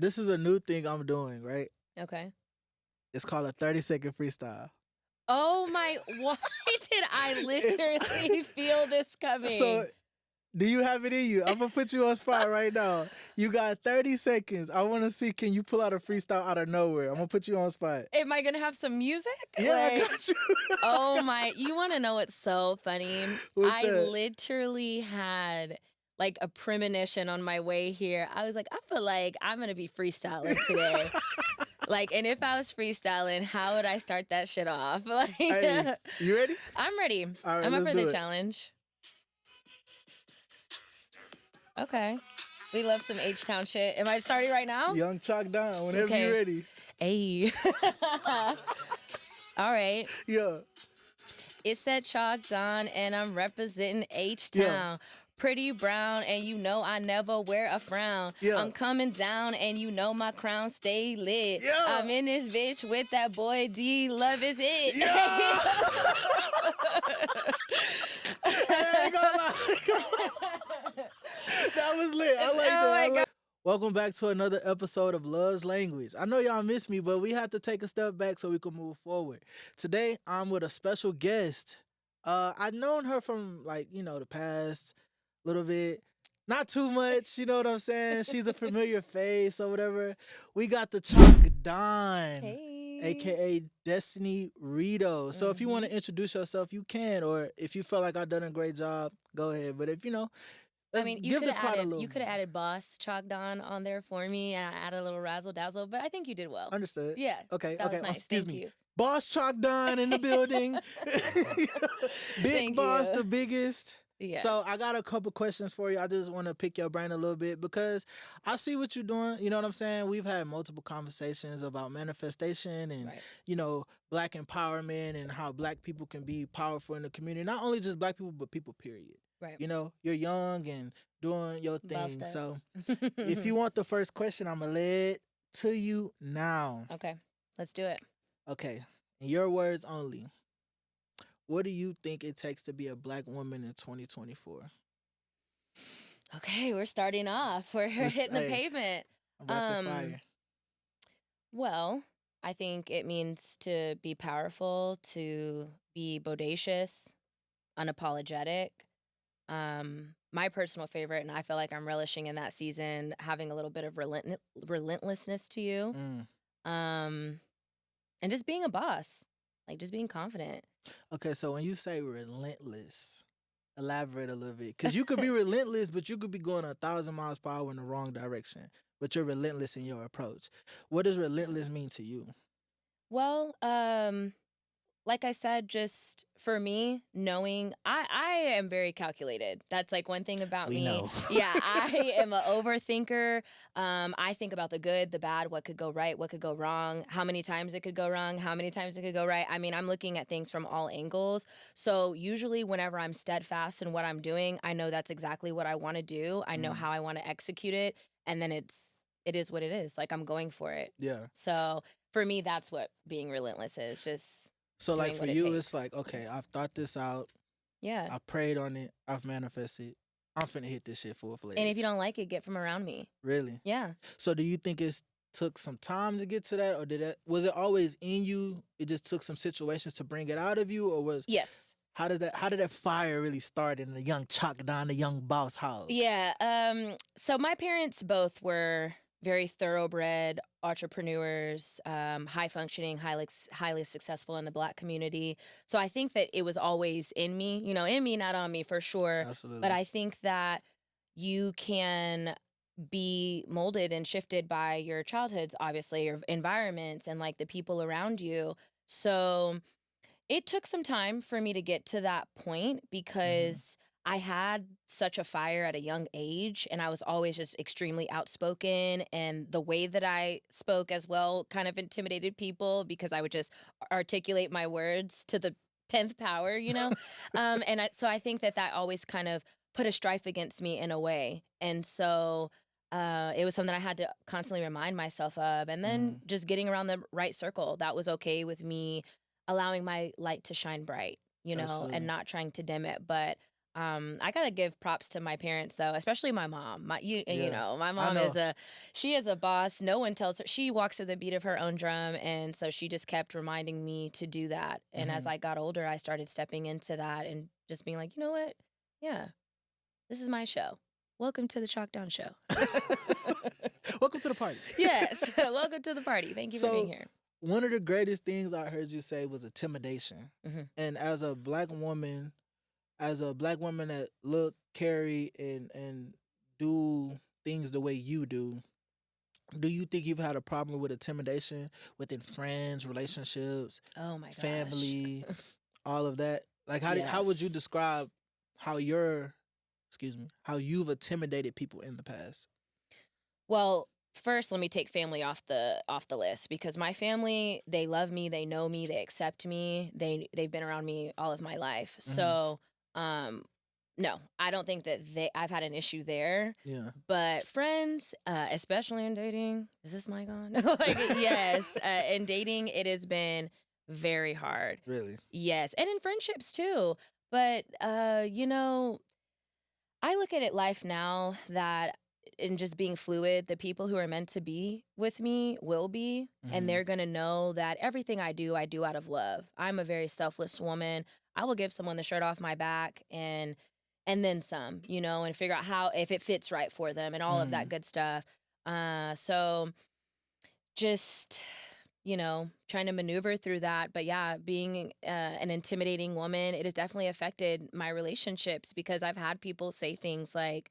this is a new thing I'm doing, right? Okay. It's called a 30-second freestyle. Oh my, why did I literally feel this coming? So, do you have it in you? I'm going to put you on spot right now. You got 30 seconds. I want to see, can you pull out a freestyle out of nowhere? I'm going to put you on spot. Am I going to have some music? Yeah, I got you. Oh my, you want to know what's so funny? What's I that? literally had like a premonition on my way here. I was like, I feel like I'm going to be freestyling today. Like, and if I was freestyling, how would I start that shit off? Like, Hey, you ready? I'm ready. All right, I'm up let's for do the it. challenge. Okay. We love some H-Town shit. Am I starting right now? Young Chalk Don, whenever Okay. you're ready. Hey. All right. Yeah. It's that Chalk Don, and I'm representing H-Town. Yeah. Pretty brown, and you know I never wear a frown. Yeah. I'm coming down, and you know my crown stay lit. Yeah. I'm in this bitch with that boy D. Love is it. Yeah. I ain't gonna lie. That was lit. I like that. I like. Welcome back to another episode of Love's Language. I know y'all miss me, but we have to take a step back so we can move forward. Today, I'm with a special guest. I've known her from, like, the past little bit. Not too much, you know what I'm saying? She's a familiar face or whatever. We got the Chalk Don, Hey. a.k.a. Destiny RIDO. So if you want to introduce yourself, you can. Or if you feel like I've done a great job, go ahead. But if, let's give the crowd a little. You could have added Boss Chalk Don on there for me, and I added a little razzle dazzle, but I think you did well. Understood. Yeah. Okay. That was nice. Excuse Thank me. you. Boss Chalk Don in the building. Big Thank boss, you. the biggest. Yes. So I got a couple questions for you. I just want to pick your brain a little bit because I see what you're doing. You know what I'm saying? We've had multiple conversations about manifestation and, Right. Black empowerment and how Black people can be powerful in the community. Not only just Black people, but people, period. Right. You're young and doing your thing. Bossed So if you want the first question, I'm going to lay it to you now. Okay, let's do it. Okay. In your words only. What do you think it takes to be a Black woman in 2024? Okay, we're starting off. We're hitting the pavement. I'm rapid fire. Well, I think it means to be powerful, to be bodacious, unapologetic. My personal favorite, and I feel like I'm relishing in that season, having a little bit of relentlessness to you. And just being a boss, like just being confident. Okay, so when you say relentless, elaborate a little bit. Because you could be relentless, but you could be going 1,000 miles per hour in the wrong direction. But you're relentless in your approach. What does relentless mean to you? Well, like I said, just for me, knowing I am very calculated. That's like one thing about me. We know. Yeah, I am an overthinker. I think about the good, the bad, what could go right, what could go wrong, how many times it could go wrong, how many times it could go right. I mean, I'm looking at things from all angles. So usually whenever I'm steadfast in what I'm doing, I know that's exactly what I want to do. I know how I want to execute it. And then it is what it is. Like I'm going for it. Yeah. So for me, that's what being relentless is. Just So like doing for what it you, takes. it's like, okay, I've thought this out. Yeah. I prayed on it. I've manifested. I'm finna hit this shit full fledged. And if you don't like it, get from around me. Really? Yeah. So do you think it took some time to get to that, or was it always in you? It just took some situations to bring it out of you, or was Yes. How did that fire really start in the young Chalk Don, the young boss house? Yeah. So my parents both were very thoroughbred entrepreneurs, high functioning, highly successful in the Black community. So I think that it was always in me, in me, not on me for sure. Absolutely. But I think that you can be molded and shifted by your childhoods, obviously, your environments and like the people around you. So it took some time for me to get to that point because I had such a fire at a young age and I was always just extremely outspoken, and the way that I spoke as well kind of intimidated people because I would just articulate my words to the 10th power, so I think that always kind of put a strife against me in a way. And so it was something I had to constantly remind myself of. And then just getting around the right circle, that was okay with me allowing my light to shine bright, Absolutely. and not trying to dim it. But I gotta give props to my parents though, especially my mom. You know, my mom know. she is a boss. No one tells her. She walks to the beat of her own drum, and so she just kept reminding me to do that. And as I got older, I started stepping into that and just being like, you know what? Yeah, this is my show. Welcome to the Chalk Down Show. Welcome to the party. Yes, welcome to the party. Thank you for being here. One of the greatest things I heard you say was intimidation. And as a black woman that look, carry, and do things the way you do you think you've had a problem with intimidation within friends, relationships, oh my gosh, family, all of that? Like, how would you describe how you've intimidated people in the past? Well, first, let me take family off the list, because my family, they love me, they know me, they accept me, they've been around me all of my life. So, no, I don't think that I've had an issue there. Yeah. But friends, especially in dating, is this mic on? Like, yes, in dating, it has been very hard. Really? Yes, and in friendships too. But you know, I look at it life now that in just being fluid, the people who are meant to be with me will be, and they're going to know that everything I do out of love. I'm a very selfless woman. I will give someone the shirt off my back and then some, you know, and figure out if it fits right for them and all of that good stuff. So just, you know, trying to maneuver through that. But yeah, being an intimidating woman, it has definitely affected my relationships, because I've had people say things like,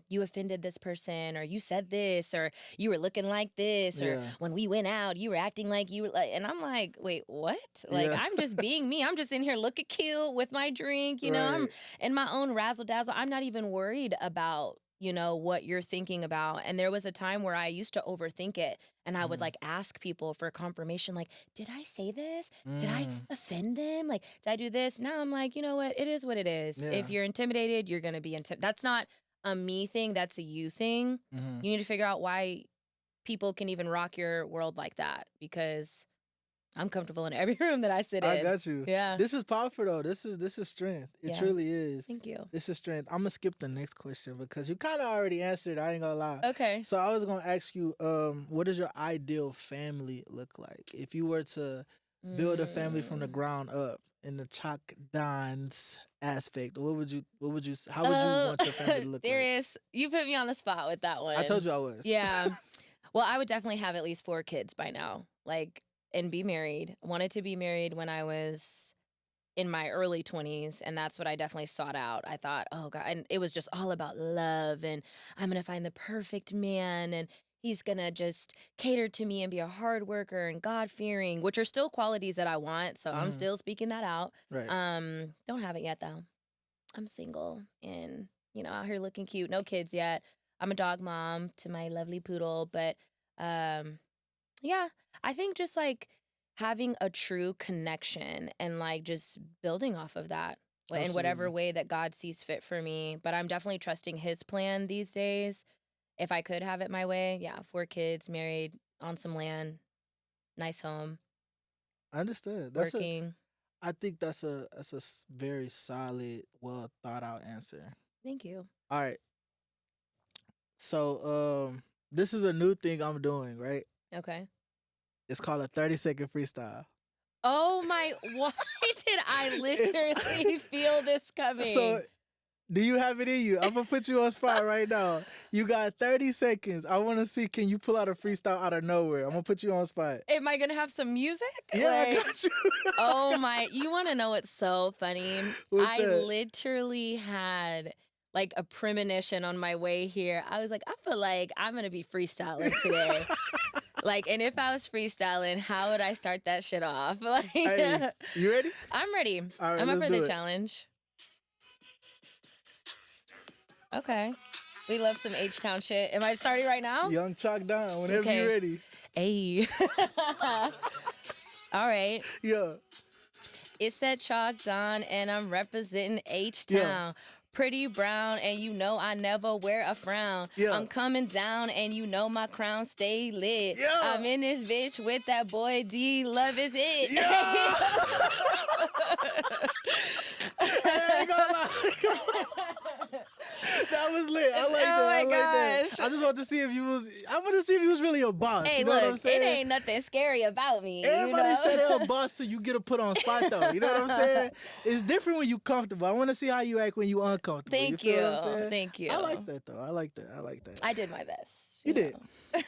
you offended this person, or you said this, or you were looking like this, or when we went out, you were acting like you were like, and I'm like, wait, what? Like, I'm just being me. I'm just in here looking cute with my drink, you know, I'm in my own razzle dazzle. I'm not even worried about, you know, what you're thinking about. And there was a time where I used to overthink it, and I would like ask people for confirmation, like, did I say this? Did I offend them? Like, did I do this? Now I'm like, you know what? It is what it is. If you're intimidated, you're going to be intimidated. That's not a me thing, that's a you thing. You need to figure out why people can even rock your world like that, because I'm comfortable in every room that I sit in. I got you. Yeah. This is powerful though. This is strength. It truly is. Thank you. This is strength. I'm gonna skip the next question because you kind of already answered it. I ain't gonna lie. Okay. So I was gonna ask you, what does your ideal family look like? If you were to build a family from the ground up in the Chalk Downs aspect, how would you want your family to look Darius, you put me on the spot with that one. I told you I was. Yeah. Well, I would definitely have at least 4 kids by now, like, and be married. I wanted to be married when I was in my early 20s, and that's what I definitely sought out. I thought, oh God, and it was just all about love, and I'm going to find the perfect man, and he's going to just cater to me and be a hard worker and God-fearing, which are still qualities that I want. So I'm still speaking that out. Right. Don't have it yet, though. I'm single and, you know, out here looking cute. No kids yet. I'm a dog mom to my lovely poodle. But, yeah, I think just, like, having a true connection and, like, just building off of that in whatever way that God sees fit for me. But I'm definitely trusting his plan these days. If I could have it my way, 4 kids, married, on some land, nice home. Understood. Working. I think that's a very solid, well thought out answer. Thank you. All right. So this is a new thing I'm doing, right? Okay. It's called a 30-second freestyle. Oh my! Why did I literally feel this coming? So, do you have it in you? I'm going to put you on spot right now. You got 30 seconds. I want to see, can you pull out a freestyle out of nowhere? I'm going to put you on spot. Am I going to have some music? Yeah, I got you. Oh my, you want to know what's so funny? What's that? Literally had like a premonition on my way here. I was like, I feel like I'm going to be freestyling today. Like, and if I was freestyling, how would I start that shit off? Like, Hey, you ready? I'm ready. All right, I'm up let's for do the it. challenge. Okay. We love some H-Town shit. Am I starting right now? Young Chalk Down, whenever you're ready. Hey. All right. Yeah. It's that Chalk Down, and I'm representing H-Town. Yeah. Pretty brown, and you know I never wear a frown. Yeah. I'm coming down, and you know my crown stay lit. Yeah. I'm in this bitch with that boy D. Love is it. Yeah. I ain't gonna lie. That was lit. I like that. I like that. I just want to see if you was. I want to see if you was really a boss. Hey, you know look, what I'm saying? it ain't nothing scary about me. Everybody say they're a boss, so you get a put on spot though. You know what I'm saying? It's different when you comfortable. I want to see how you act when you uncomfortable. Thank you. you. Feel what I'm saying? Thank you. I like that though. I like that. I like that. I did my best. You did.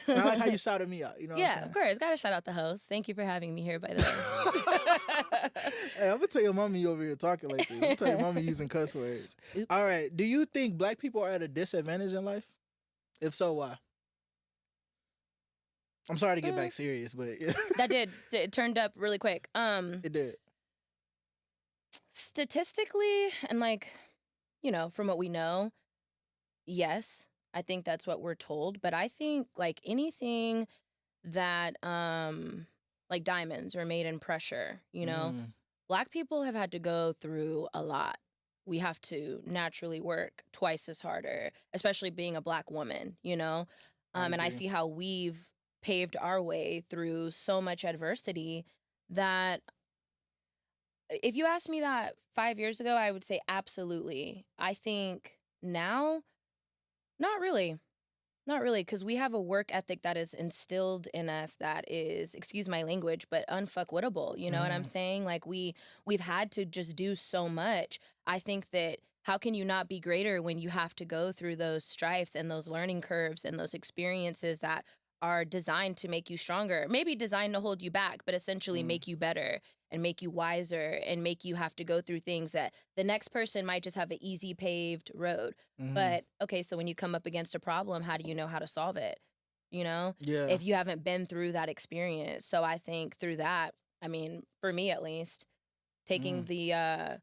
And I like how you shouted me out. You know what I'm saying? Of course. Got to shout out the host. Thank you for having me here, by the way. Hey, I'm going to tell your mommy you over here talking like this. I'm going to tell your mommy using cuss words. Oops. All right. Do you think black people are at a disadvantage in life? If so, why? I'm sorry to get back serious, but... That did. It turned up really quick. It did. Statistically, and like, you know, from what we know, yes. I think that's what we're told, but I think like anything that like diamonds are made in pressure, you know, Black people have had to go through a lot. We have to naturally work twice as harder, especially being a Black woman, you know, and I see how we've paved our way through so much adversity that if you asked me that 5 years ago, I would say absolutely. I think now, not really. Not really, because we have a work ethic that is instilled in us that is, excuse my language, but unfuckwittable. You know what I'm saying? Like we've had to just do so much. I think that how can you not be greater when you have to go through those strifes and those learning curves and those experiences that are designed to make you stronger, maybe designed to hold you back, but essentially make you better and make you wiser and make you have to go through things that the next person might just have an easy paved road. But okay, so when you come up against a problem, how do you know how to solve it? You know, if you haven't been through that experience. So I think through that, I mean, for me at least, taking the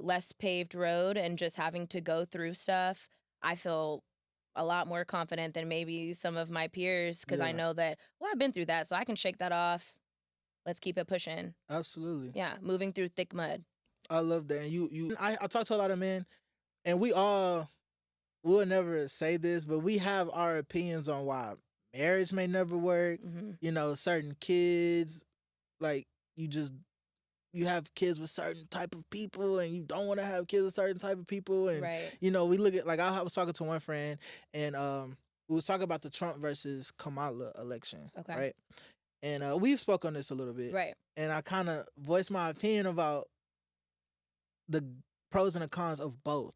less paved road and just having to go through stuff, I feel a lot more confident than maybe some of my peers because I know that, well, I've been through that, so I can shake that off. Let's keep it pushing. Absolutely. Yeah, moving through thick mud. I love that. And I talk to a lot of men, and we'll never say this, but we have our opinions on why marriage may never work. You know, certain kids, like you have kids with certain type of people and you don't want to have kids with certain type of people. And, you know, we look at, like, I was talking to one friend and we was talking about the Trump versus Kamala election. Okay. Right. And we've spoke on this a little bit. Right. And I kind of voiced my opinion about the pros and the cons of both.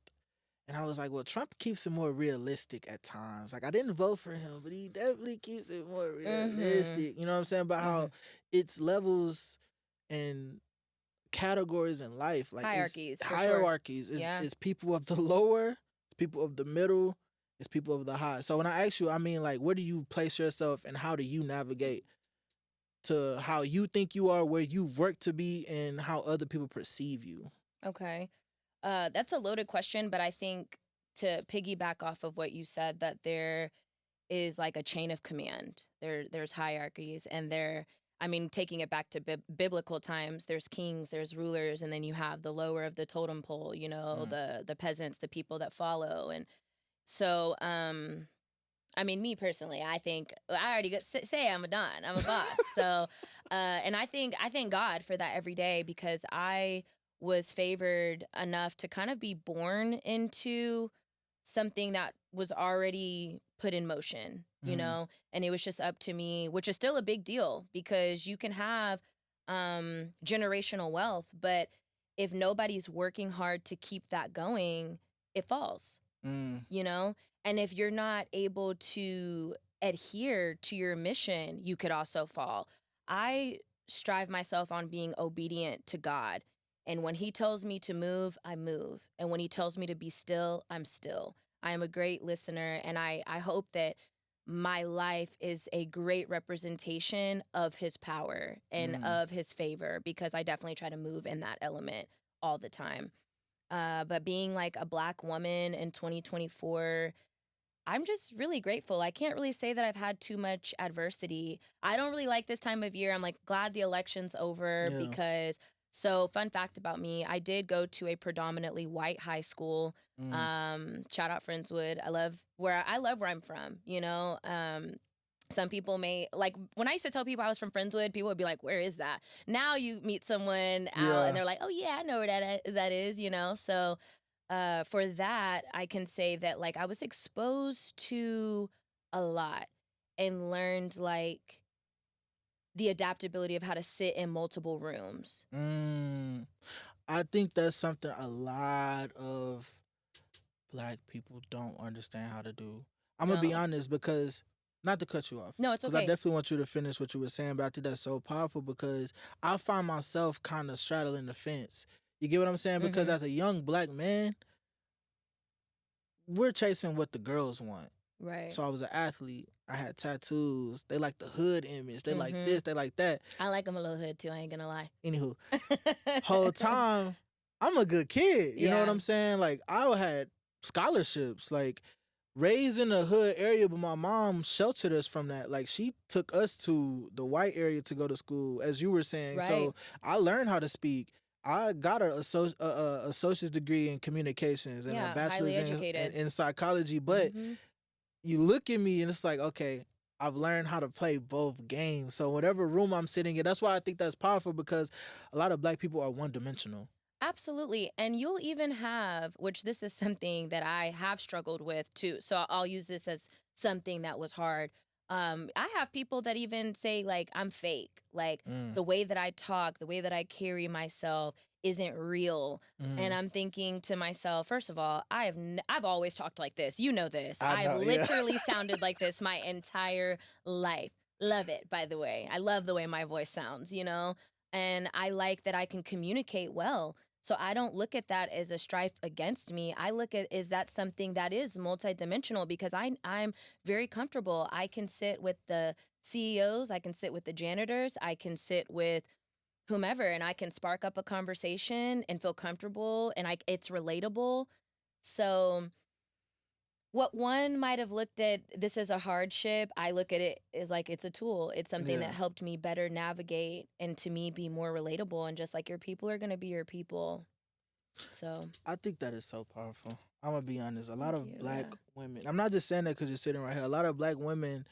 And I was like, well, Trump keeps it more realistic at times. Like, I didn't vote for him, but he definitely keeps it more realistic. You know what I'm saying? About how it's levels and categories in life, like hierarchies. It's people of the lower, it's people of the middle, it's people of the high. So when I ask you, I mean, like, where do you place yourself and how do you navigate to how you think you are, where you work to be, and how other people perceive you? Okay. That's a loaded question, but I think to piggyback off of what you said, that there is like a chain of command. There's hierarchies, and I mean, taking it back to biblical times, there's kings, there's rulers, and then you have the lower of the totem pole, you know, the peasants, the people that follow. And so, I mean, me personally, I think I already say I'm a don, I'm a boss. So, and I thank God for that every day because I was favored enough to kind of be born into something that was already put in motion, you know, and it was just up to me, which is still a big deal because you can have generational wealth, but if nobody's working hard to keep that going, it falls, you know, and if you're not able to adhere to your mission, you could also fall. I strive myself on being obedient to God. And when he tells me to move, I move. And when he tells me to be still, I'm still. I am a great listener, and I hope that my life is a great representation of his power and of his favor because I definitely try to move in that element all the time. But being like a Black woman in 2024, I'm just really grateful. I can't really say that I've had too much adversity. I don't really like this time of year. I'm like glad the election's over because... So, fun fact about me, I did go to a predominantly white high school. Shout out Friendswood. I love where I'm from, you know. Some people may, like, when I used to tell people I was from Friendswood, people would be like, where is that? Now you meet someone out and they're like, oh, yeah, I know where that is, you know. So, for that, I can say that like I was exposed to a lot and learned like the adaptability of how to sit in multiple rooms. I think that's something a lot of Black people don't understand how to do. I'm gonna be honest, because not to cut you off. No, it's okay. I definitely want you to finish what you were saying, but I think that's so powerful because I find myself kind of straddling the fence. You get what I'm saying? Because as a young Black man, we're chasing what the girls want. Right. So I was an athlete. I had tattoos. They like the hood image. They like this. They like that. I like them a little hood too. I ain't gonna lie. Anywho, whole time I'm a good kid. You know what I'm saying? Like I had scholarships. Like raised in a hood area, but my mom sheltered us from that. Like she took us to the white area to go to school, as you were saying. Right. So I learned how to speak. I got an associate's degree in communications and a bachelor's in psychology. But you look at me and it's like, okay, I've learned how to play both games. So whatever room I'm sitting in, that's why I think that's powerful, because a lot of Black people are one-dimensional. Absolutely. And you'll even have, which this is something that I have struggled with too. So I'll use this as something that was hard. I have people that even say like I'm fake. Like the way that I talk, the way that I carry myself isn't real. And I'm thinking to myself, first of all, I've always talked like this. You know this. I've literally sounded like this my entire life. Love it, by the way. I love the way my voice sounds, you know? And I like that I can communicate well. So I don't look at that as a strife against me. I look at is that something that is multidimensional, because I'm very comfortable. I can sit with the CEOs, I can sit with the janitors, I can sit with whomever, and I can spark up a conversation and feel comfortable, and it's relatable. So what one might have looked at this as a hardship, I look at it as like it's a tool. It's something that helped me better navigate and to me be more relatable, and just like your people are going to be your people. So I think that is so powerful. I'm going to be honest. A lot of Black women, I'm not just saying that because you're sitting right here. A lot of Black women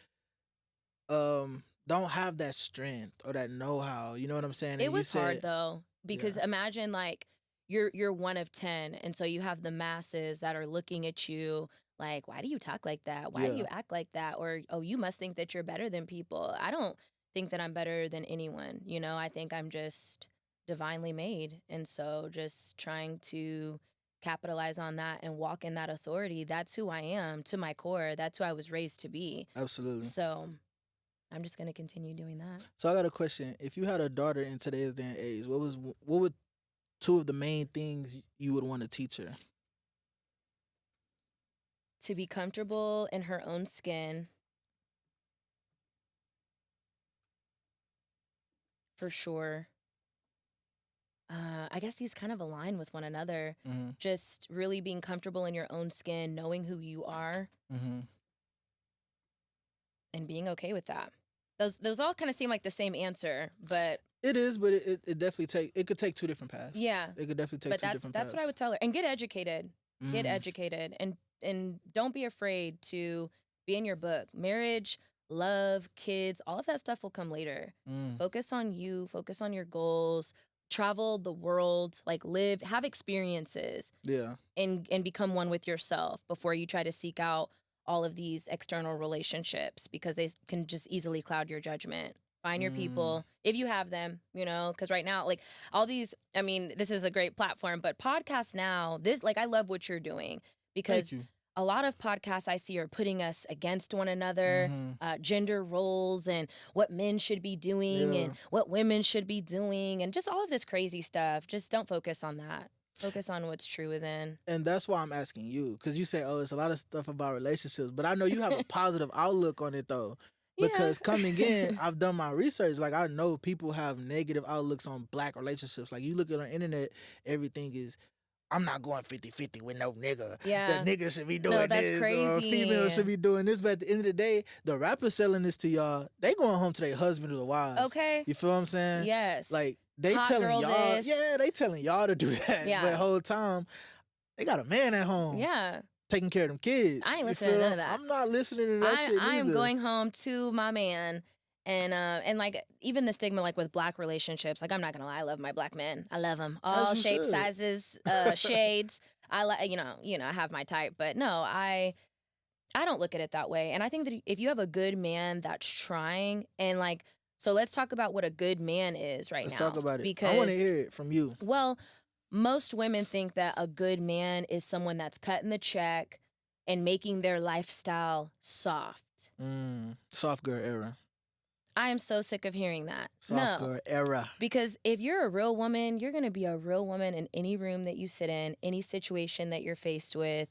don't have that strength or that know-how. You know what I'm saying? It was hard though, because imagine like you're one of 10, and so you have the masses that are looking at you like, why do you talk like that? Why do you act like that? Or, oh, you must think that you're better than people. I don't think that I'm better than anyone. You know, I think I'm just divinely made. And so just trying to capitalize on that and walk in that authority, that's who I am to my core. That's who I was raised to be. Absolutely. So I'm just going to continue doing that. So I got a question. If you had a daughter in today's day and age, what would two of the main things you would want to teach her? To be comfortable in her own skin. For sure. I guess these kind of align with one another. Just really being comfortable in your own skin, knowing who you are, and being okay with that. Those all kind of seem like the same answer, but it is. But it definitely could take two different paths. Yeah, it could definitely take two different paths. That's what I would tell her. And get educated. Get educated, and don't be afraid to be in your book. Marriage, love, kids, all of that stuff will come later. Focus on you, focus on your goals, travel the world, like live, have experiences. Yeah. And become one with yourself before you try to seek out all of these external relationships, because they can just easily cloud your judgment. Find your people, if you have them, you know, because right now, like all these, I mean, this is a great platform, but podcasts now, I love what you're doing, because a lot of podcasts I see are putting us against one another, gender roles and what men should be doing and what women should be doing, and just all of this crazy stuff. Just don't focus on that. Focus on what's true within. And that's why I'm asking you, because you say, oh, it's a lot of stuff about relationships, but I know you have a positive outlook on it, though. Because coming in, I've done my research. Like, I know people have negative outlooks on Black relationships. Like, you look at the internet, everything is, I'm not going 50-50 with no nigga. Yeah. That nigga should be doing this. Crazy. Or female should be doing this. But at the end of the day, the rappers selling this to y'all, they going home to their husband or their wives. Okay. You feel what I'm saying? Yes. Like, they Hot telling y'all, this. they telling y'all to do that. Yeah. But the whole time, they got a man at home. Yeah. Taking care of them kids. I ain't listening to none of that. I'm not listening to that shit either. I am going home to my man. And like even the stigma like with Black relationships, like I'm not gonna lie, I love my Black men. I love them, all shapes, sizes, shades. I like, I have my type, but no, I don't look at it that way. And I think that if you have a good man that's trying and like, so let's talk about what a good man is right now. Let's talk about it. Because I want to hear it from you. Well, most women think that a good man is someone that's cutting the check and making their lifestyle soft. Soft girl era. I am so sick of hearing that. Soft girl era. Because if you're a real woman, you're going to be a real woman in any room that you sit in, any situation that you're faced with.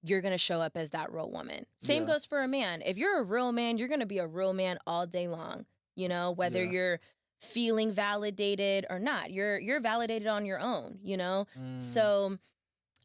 You're going to show up as that real woman. Same goes for a man. If you're a real man, you're going to be a real man all day long. Whether you're feeling validated or not, you're validated on your own, So,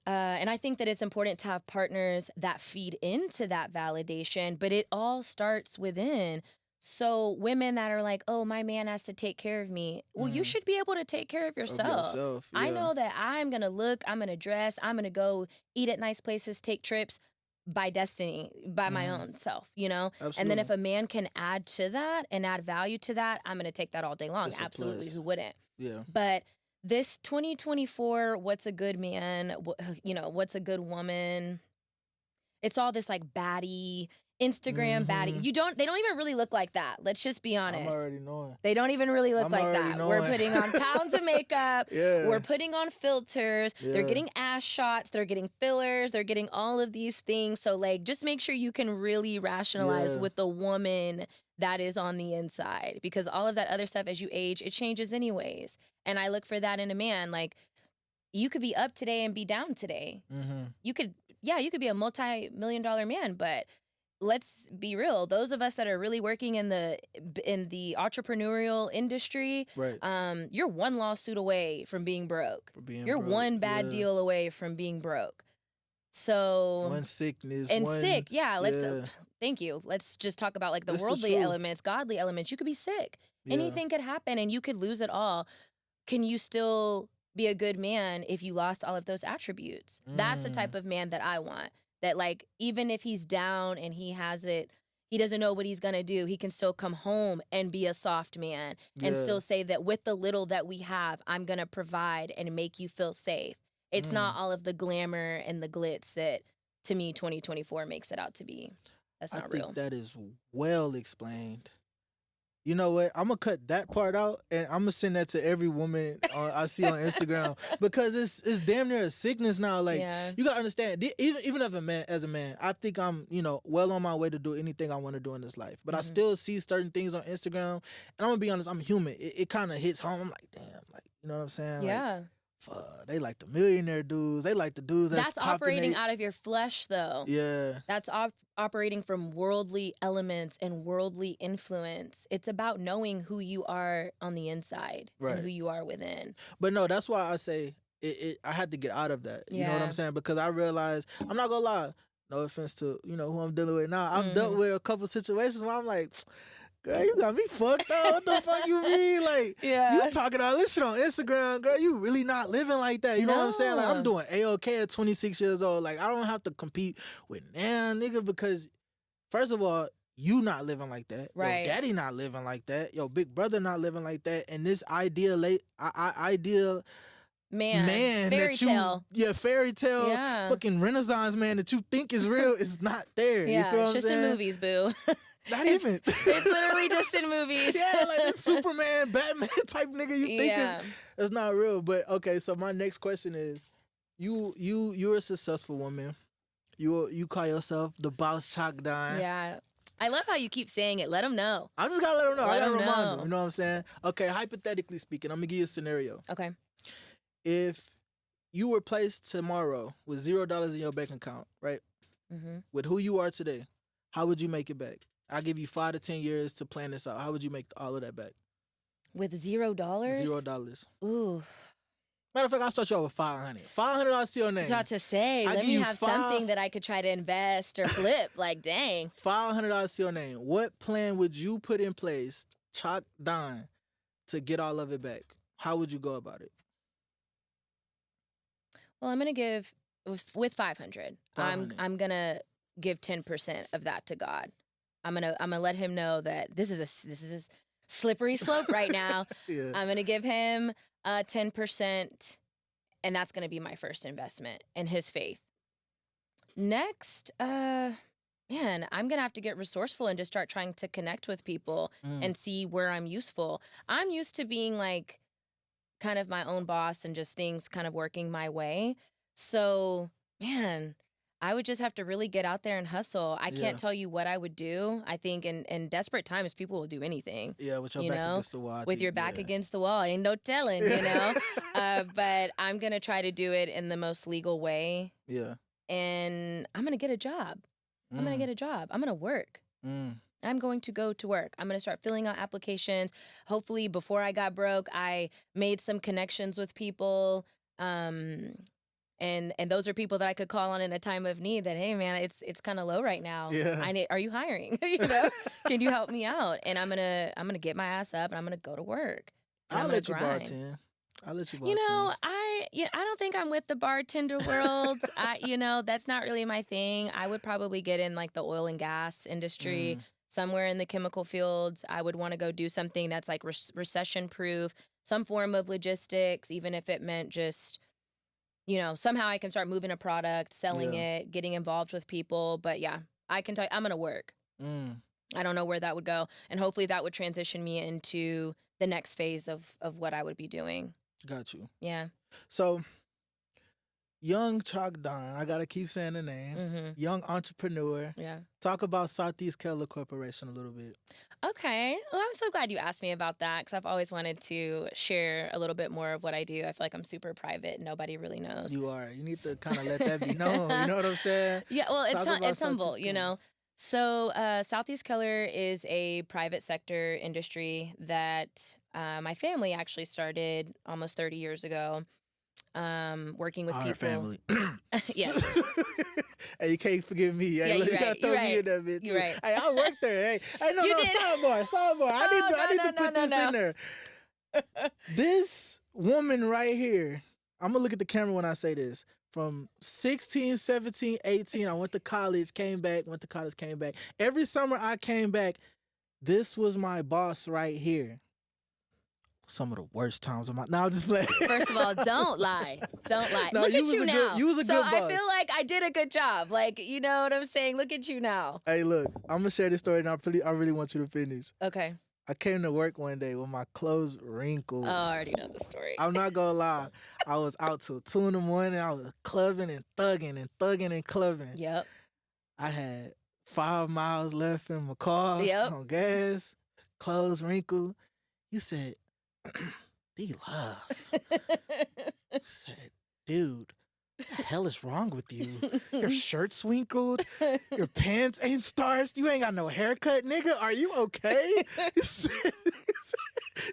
and I think that it's important to have partners that feed into that validation, but it all starts within. So women that are like, oh, my man has to take care of me. Well, you should be able to take care of yourself. Yeah. I know that I'm going to look, I'm going to dress, I'm going to go eat at nice places, take trips by destiny, by my own self, Absolutely. And then if a man can add to that and add value to that, I'm going to take that all day long. That's Absolutely. Who wouldn't? Yeah. But this 2024, what's a good man? What's a good woman? It's all this like baddie Instagram baddie. They don't even really look like that. Let's just be honest. I'm already knowing. They don't even really look like that. We're putting on pounds of makeup. We're putting on filters. They're getting ass shots. They're getting fillers. They're getting all of these things. So like, just make sure you can really rationalize with the woman that is on the inside, because all of that other stuff as you age, it changes anyways. And I look for that in a man. Like, you could be up today and be down today. You could be a multi-million-dollar man, but let's be real. Those of us that are really working in the entrepreneurial industry, you're one lawsuit away from being broke. You're one bad deal away from being broke. So one sickness and sick. Yeah. Let's thank you. Let's just talk about like the worldly elements, godly elements. You could be sick. Anything could happen, and you could lose it all. Can you still be a good man if you lost all of those attributes? That's the type of man that I want. That like, even if he's down and he doesn't know what he's going to do, he can still come home and be a soft man and still say that with the little that we have, I'm going to provide and make you feel safe. It's not all of the glamour and the glitz that, to me, 2024 makes it out to be. That's not real. I think that is well explained. You know what? I'm going to cut that part out, and I'm going to send that to every woman I see on Instagram, because it's damn near a sickness now. Like, you got to understand, even as a man, I think I'm, well on my way to do anything I want to do in this life. But I still see certain things on Instagram, and I'm going to be honest, I'm human. It kind of hits home. I'm like, damn, like, you know what I'm saying? Yeah. Like, fuck, they like the millionaire dudes. They like the dudes that's operating out of your flesh, though. Yeah. That's operating from worldly elements and worldly influence. It's about knowing who you are on the inside and who you are within. But no, that's why I say I had to get out of that. You know what I'm saying? Because I realized, I'm not gonna lie, no offense to who I'm dealing with now. I've dealt with a couple situations where I'm like, girl, you got me fucked up. What the fuck you mean? Like, you talking all this shit on Instagram, girl, you really not living like that. You know what I'm saying? Like, I'm doing A-OK at 26 years old. Like, I don't have to compete with nigga, because, first of all, you not living like that. Your daddy not living like that. Your big brother not living like that. And this ideal man fairy tale. Fairy tale, fucking Renaissance man that you think is real is not there. Yeah, you feel what I'm just saying? in movies, boo. Not even. It's literally just in movies. Yeah, like this Superman, Batman type nigga you think is not real. But okay, so my next question is, you're a successful woman. You call yourself the boss Chalk Don. Yeah. I love how you keep saying it. Let them know. I just gotta let them know. I gotta remind them. You know what I'm saying? Okay, hypothetically speaking, I'm gonna give you a scenario. Okay. If you were placed tomorrow with $0 in your bank account, right? With who you are today, how would you make it back? I'll give you 5 to 10 years to plan this out. How would you make all of that back? With $0? $0. Ooh. Matter of fact, I'll start you off with $500. $500 to your name. I was about to say, let me have something that I could try to invest or flip. Like, dang. $500 to your name. What plan would you put in place, Chalk Don, to get all of it back? How would you go about it? Well, I'm gonna give with 500. I'm gonna give 10% of that to God. I'm gonna let him know that this is a slippery slope right now. I'm gonna give him 10%, And that's going to be my first investment in his faith. Next, man, I'm going to have to get resourceful and just start trying to connect with people and see where I'm useful. I'm used to being like kind of my own boss and just things kind of working my way. So, man, I would just have to really get out there and hustle. I can't tell you what I would do. I think in desperate times, people will do anything. Yeah, with your back against the wall. With your back against the wall. Ain't no telling, you know? But I'm going to try to do it in the most legal way. Yeah. And I'm going to get a job. I'm going to get a job. I'm going to work. I'm going to go to work. I'm going to start filling out applications. Hopefully, before I got broke, I made some connections with people. And those are people that I could call on in a time of need that, hey, man, it's kind of low right now. Yeah. Are you hiring? You know, can you help me out? And I'm going to get my ass up and I'm going to go to work. I'll let you bartend. I'll let you bartend. You know, I don't think I'm with the bartender world. That's not really my thing. I would probably get in like the oil and gas industry, somewhere in the chemical fields. I would want to go do something that's like recession proof, some form of logistics, even if it meant just, somehow I can start moving a product, selling it, getting involved with people. But yeah, I can tell you, I'm going to work. I don't know where that would go. And hopefully that would transition me into the next phase of what I would be doing. Got you. Yeah. So, young Chalk Don, I got to keep saying the name, young entrepreneur. Yeah. Talk about Southeast Keller Corporation a little bit. Okay. Well, I'm so glad you asked me about that because I've always wanted to share a little bit more of what I do. I feel like I'm super private. Nobody really knows. You are. You need to kind of let that be known. You know what I'm saying? Yeah. Well, it's humble, So Southeast Keller is a private sector industry that my family actually started almost 30 years ago, working with Our people. family. Yes. Hey, you can't forgive me. Hey, Yeah, you gotta throw me in that bitch too. You're right. Hey, I worked there. Hey, no, sidebar. I need to put this in there. This woman right here, I'm gonna look at the camera when I say this. From 16, 17, 18, I went to college, came back. Every summer I came back, this was my boss right here. Some of the worst times of my... No, I'm just playing. First of all, don't lie. Don't lie. No, Look at you now. You was a good boss. So I feel like I did a good job. Like, you know what I'm saying? Look at you now. Hey, look, I'm going to share this story and I really want you to finish. Okay. I came to work one day with my clothes wrinkled. Oh, I already know the story. I'm not going to lie. I was out till 2 in the morning. I was clubbing and clubbing. Yep. I had 5 miles left in my car on gas, clothes wrinkled. You said, D-Love. I said, dude, what the hell is wrong with you? Your shirt's wrinkled. Your pants ain't starched. You ain't got no haircut, nigga. Are you okay? He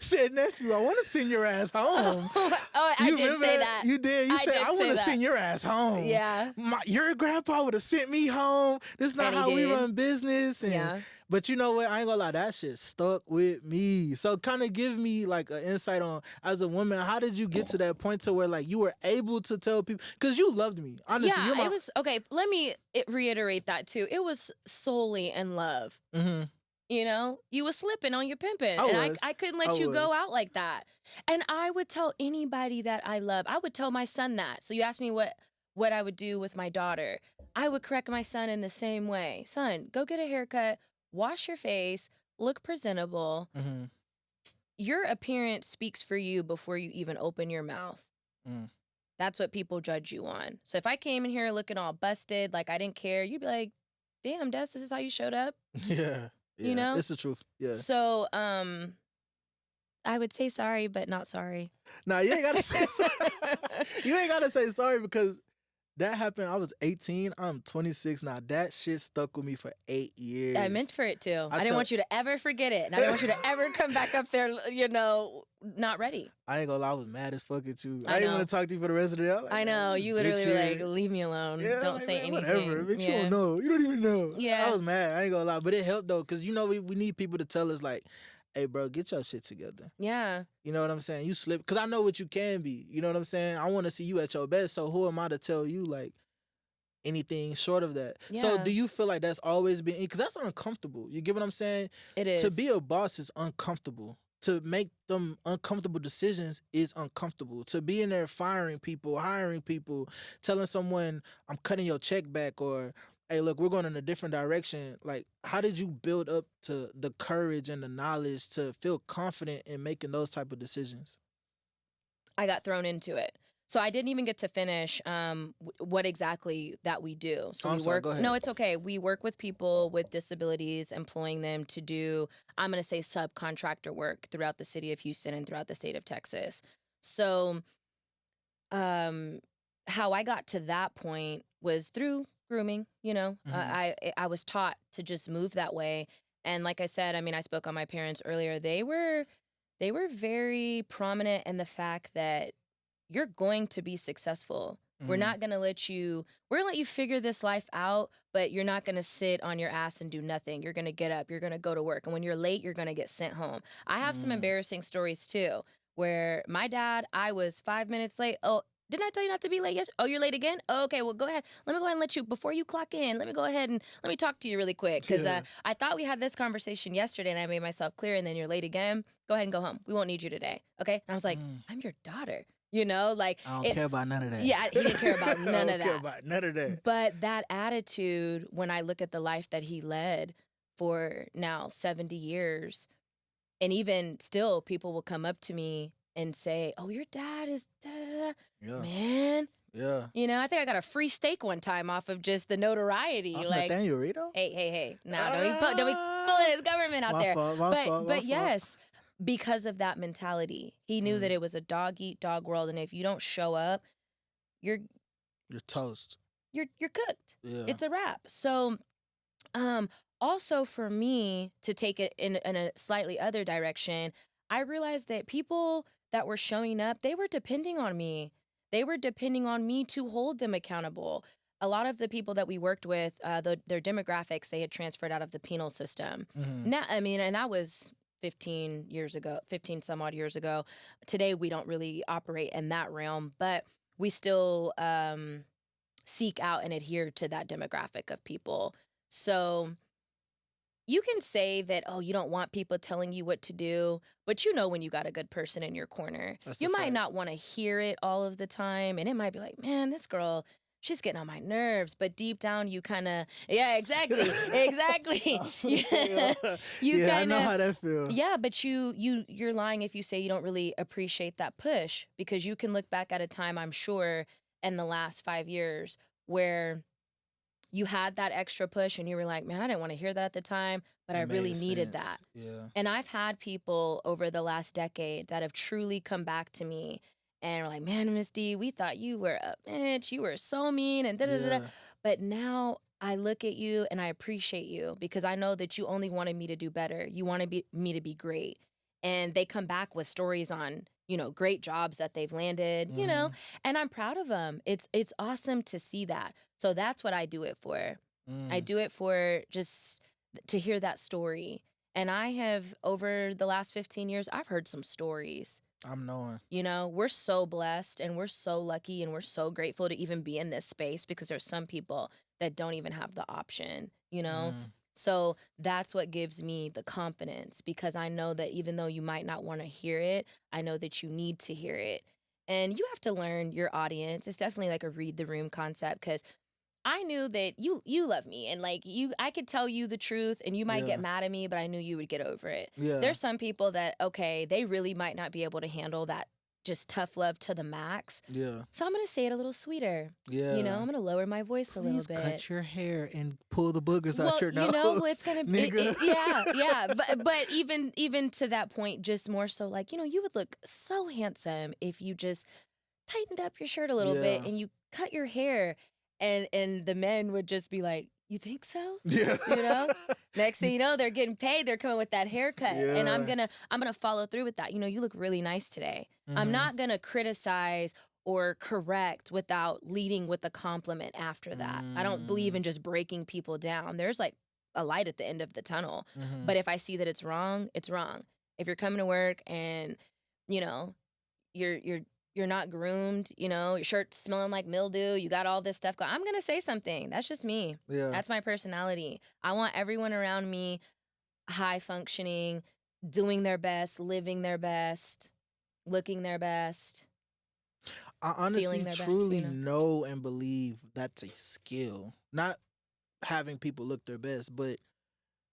said, nephew, I want to send your ass home. I did say that. You did. You said, I want to send your ass home. Yeah. Your grandpa would have sent me home. This is not how we run business. And, but you know what? I ain't gonna lie. That shit stuck with me. So kind of give me like an insight on, as a woman, how did you get to that point to where like you were able to tell people, because you loved me. Honestly, yeah, it was, okay, let me reiterate that too. It was solely in love. Mm-hmm. You know, you was slipping on your pimping. I couldn't let you go out like that. And I would tell anybody that I love. I would tell my son that. So you asked me what I would do with my daughter. I would correct my son in the same way. Son, go get a haircut, wash your face, look presentable. Mm-hmm. Your appearance speaks for you before you even open your mouth. Mm. That's what people judge you on. So if I came in here looking all busted, like I didn't care, you'd be like, damn, Des, this is how you showed up? Yeah. You know? It's the truth. Yeah. So, I would say sorry, but not sorry. Nah, you ain't gotta say sorry. You ain't gotta say sorry because that happened. I was 18. I'm 26 now. That shit stuck with me for 8 years. I meant for it to. I didn't want you to ever forget it. And I didn't want you to ever come back up there, not ready. I ain't gonna lie. I was mad as fuck at you. I didn't want to talk to you for the rest of the day. Like, I know. You literally were like, leave me alone. Yeah, don't say anything. Whatever. Bitch, you don't know. You don't even know. Yeah. I was mad. I ain't gonna lie. But it helped though, because we need people to tell us like, hey, bro, get your shit together. Yeah. You know what I'm saying? You slip. Because I know what you can be. You know what I'm saying? I want to see you at your best. So who am I to tell you like anything short of that? Yeah. So do you feel like that's always been, because that's uncomfortable. You get what I'm saying? It is. To be a boss is uncomfortable. to make them uncomfortable decisions is uncomfortable. To be in there firing people, hiring people, telling someone I'm cutting your check back, or hey, look, we're going in a different direction. Like, how did you build up to the courage and the knowledge to feel confident in making those type of decisions? I got thrown into it. So I didn't even get to finish what exactly that we do. So I'm we sorry, work. go ahead. No, it's okay. We work with people with disabilities, employing them to do, I'm going to say, subcontractor work throughout the city of Houston and throughout the state of Texas. So how I got to that point was through grooming. You know, I was taught to just move that way. And like I said, I mean, I spoke on my parents earlier. They were very prominent in the fact that you're going to be successful. We're not going to let you, we're going to let you figure this life out, but you're not going to sit on your ass and do nothing. You're going to get up, you're going to go to work. And when you're late, you're going to get sent home. I have some embarrassing stories too, where my dad, I was 5 minutes late. Oh, didn't I tell you not to be late? Yes. Oh, you're late again? Oh, okay, well, go ahead. Let me go ahead and let you, before you clock in, let me go ahead and let me talk to you really quick. Because I thought we had this conversation yesterday and I made myself clear, and then you're late again. Go ahead and go home. We won't need you today. Okay? And I was like, I'm your daughter. You know, like I don't care about none of that. Yeah, he didn't care about none of that. I don't care about none of that. But that attitude, when I look at the life that he led for now 70 years, and even still, people will come up to me and say, "Oh, your dad is da da da." Yeah. Man. Yeah. You know, I think I got a free steak one time off of just the notoriety. Off like Nathaniel RIDO? Hey. Nah, don't be pulling his government out there. My fault. Yes. Because of that mentality, he knew that it was a dog-eat-dog world, and if you don't show up, you're toast. You're cooked. Yeah. It's a wrap. So, also for me to take it in a slightly other direction, I realized that people that were showing up, they were depending on me. They were depending on me to hold them accountable. A lot of the people that we worked with, their demographics, they had transferred out of the penal system. Now, I mean, and that was 15 some odd years ago. Today, we don't really operate in that realm, but we still seek out and adhere to that demographic of people. So you can say that, oh, you don't want people telling you what to do, but you know when you got a good person in your corner. You might not want to hear it all of the time, and it might be like, man, this girl, she's getting on my nerves, but deep down you kind of, exactly. I know how that feels. Yeah, but you're lying if you say you don't really appreciate that push, because you can look back at a time, I'm sure, in the last 5 years where you had that extra push and you were like, man, I didn't want to hear that at the time, but I really needed that. Yeah. And I've had people over the last decade that have truly come back to me and are like, man, Miss D, we thought you were a bitch. You were so mean and da-da-da-da. But now I look at you and I appreciate you, because I know that you only wanted me to do better. You wanted me to be great. And they come back with stories on, great jobs that they've landed, and I'm proud of them. It's awesome to see that. So that's what I do it for. I do it for just to hear that story. And I have, over the last 15 years, I've heard some stories. I'm knowing. We're so blessed and we're so lucky and we're so grateful to even be in this space, because there's some people that don't even have the option, So that's what gives me the confidence, because I know that even though you might not want to hear it, I know that you need to hear it. And you have to learn your audience. It's definitely like a read the room concept, because I knew that you love me, and I could tell you the truth and you might get mad at me, but I knew you would get over it. Yeah. There's some people that, okay, they really might not be able to handle that just tough love to the max. Yeah. So I'm going to say it a little sweeter. Yeah. I'm going to lower my voice a little bit. Cut your hair and pull the boogers out your nose. It's going to be, yeah. But even to that point, just more so like, you would look so handsome if you just tightened up your shirt a little bit and you cut your hair, and the men would just be like, you think so? Yeah. Next thing you know, they're getting paid. They're coming with that haircut. Yeah. And I'm gonna follow through with that. You look really nice today. I'm not gonna criticize or correct without leading with a compliment after that. I don't believe in just breaking people down. There's like a light at the end of the tunnel. But if I see that it's wrong, it's wrong. If you're coming to work and, you're not groomed, your shirt's smelling like mildew, you got all this stuff going, I'm going to say something. That's just me. Yeah. That's my personality. I want everyone around me high functioning, doing their best, living their best, looking their best. I honestly truly know and believe that's a skill. Not having people look their best, but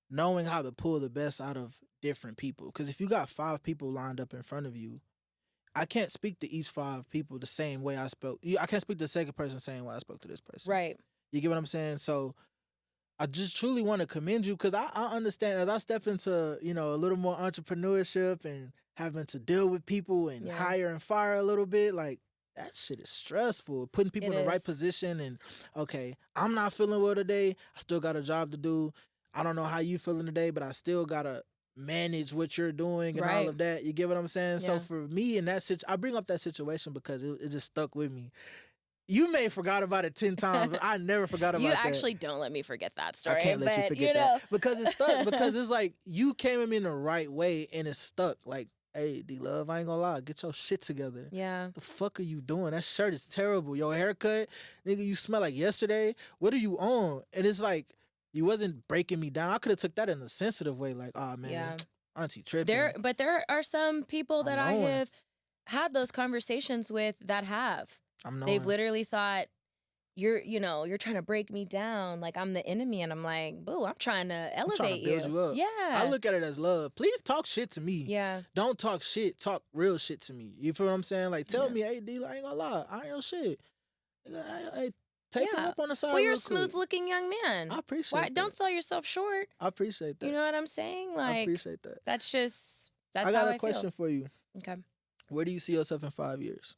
knowing how to pull the best out of different people. Because if you got 5 people lined up in front of you, I can't speak to each 5 people the same way I spoke. I can't speak to the second person the same way I spoke to this person. Right. You get what I'm saying? So I just truly want to commend you because I understand as I step into, a little more entrepreneurship and having to deal with people and hire and fire a little bit, like, that shit is stressful. Putting people in the right position and, okay, I'm not feeling well today. I still got a job to do. I don't know how you feeling today, but I still got to manage what you're doing and all of that. You get what I'm saying? Yeah. So for me in that I bring up that situation because it just stuck with me. You may have forgot about it 10 times, but I never forgot about that. You actually don't let me forget that story. I can't let you forget that. Because it's stuck. Because it's like, you came at me in the right way and it's stuck. Like, hey, D-Love, I ain't gonna lie. Get your shit together. Yeah. The fuck are you doing? That shirt is terrible. Your haircut, nigga, you smell like yesterday. What are you on? And it's like, you wasn't breaking me down. I could have took that in a sensitive way. Like, oh, man, auntie tripping. But there are some people that I have had those conversations with that have. They've literally thought, you're trying to break me down, like I'm the enemy, and I'm like, boo, I'm trying to elevate you. Build you up. Yeah. I look at it as love. Please talk shit to me. Yeah. Don't talk shit. Talk real shit to me. You feel what I'm saying? Like, tell me, hey, D, I ain't gonna lie, I ain't no shit. Take him up on the side. Well, you're a smooth-looking young man. I appreciate that. Don't sell yourself short. I appreciate that. You know what I'm saying? Like, I appreciate that. That's how I got a question for you. Okay. Where do you see yourself in 5 years?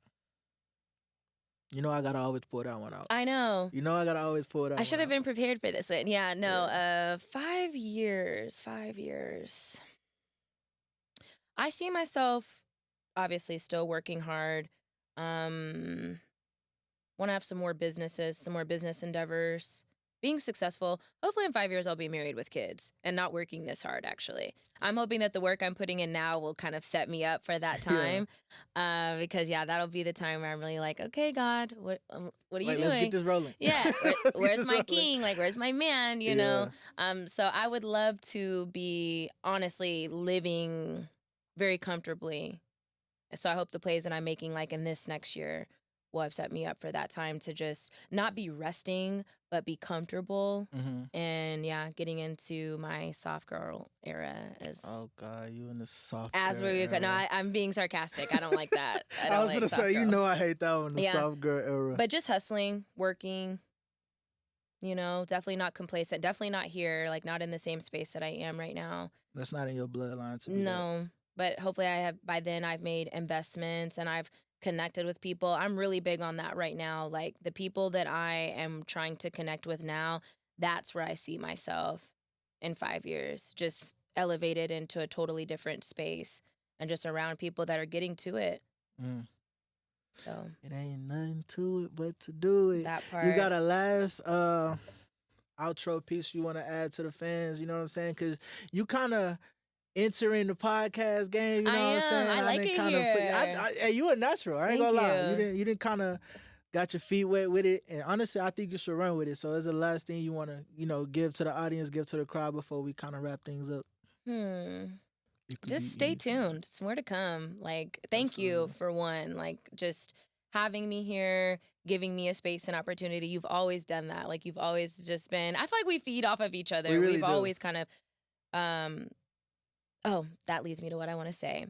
You know I gotta always pull that one out. I know. You know I gotta always pull that one out. I should have been prepared for this one. Yeah, no. 5 years. 5 years. I see myself obviously still working hard. Want to have some more business endeavors, being successful. Hopefully in 5 years I'll be married with kids and not working this hard, actually. I'm hoping that the work I'm putting in now will kind of set me up for that time. Because, that'll be the time where I'm really like, okay, God, what are you doing? Let's get this rolling. Yeah, where's my king? Like, where's my man, you know? So I would love to be, honestly, living very comfortably. So I hope the plays that I'm making, like, in this next year will have set me up for that time to just not be resting, but be comfortable. And getting into my soft girl era. Oh God, you in the soft as girl era. No, I'm being sarcastic. I don't like that. I was gonna say, girl. I hate that one, the soft girl era. But just hustling, working, definitely not complacent, definitely not here, like not in the same space that I am right now. That's not in your bloodline to be No. But hopefully by then I've made investments and I've connected with people. I'm really big on that right now. Like the people that I am trying to connect with now, that's where I see myself in 5 years, just elevated into a totally different space and just around people that are getting to it. So it ain't nothing to it but to do it. That part. You got a last outro piece you want to add to the fans, you know what I'm saying? Because you kind of entering the podcast game, you know what I'm saying? I like it here. Hey, you a natural. I ain't gonna lie. You didn't kind of got your feet wet with it, and honestly, I think you should run with it. So, is the last thing you want to, give to the audience, give to the crowd before we kind of wrap things up? Just stay tuned. It's more to come. Like, thank you for one. Like, just having me here, giving me a space and opportunity. You've always done that. Like, you've always just been. I feel like we feed off of each other. We've always kind of. That leads me to what I want to say.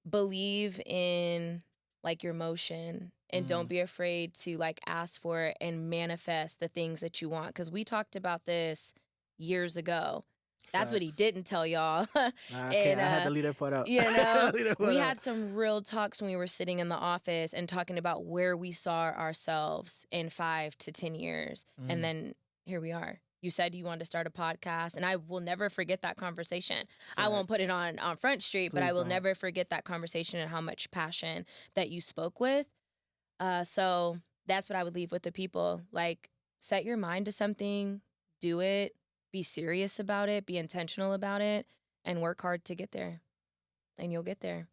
Believe in, like, your motion and don't be afraid to, like, ask for it and manifest the things that you want. Because we talked about this years ago. That's what he didn't tell y'all. I had to leave that part out. We had some real talks when we were sitting in the office and talking about where we saw ourselves in 5 to 10 years. And then here we are. You said you wanted to start a podcast, and I will never forget that conversation. I won't put it on Front Street, but I will never forget that conversation and how much passion that you spoke with. So that's what I would leave with the people. Like, set your mind to something, do it, be serious about it, be intentional about it, and work hard to get there. And you'll get there.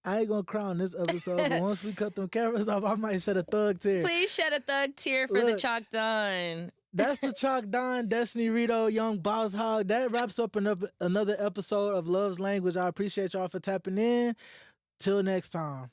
I ain't gonna cry on this episode, but once we cut them cameras off, I might shed a thug tear. Please shed a thug tear for the Chalk Don. That's the Chalk Don, Destiny Rito, Young Boss Hog. That wraps up another episode of Love's Language. I appreciate y'all for tapping in. Till next time.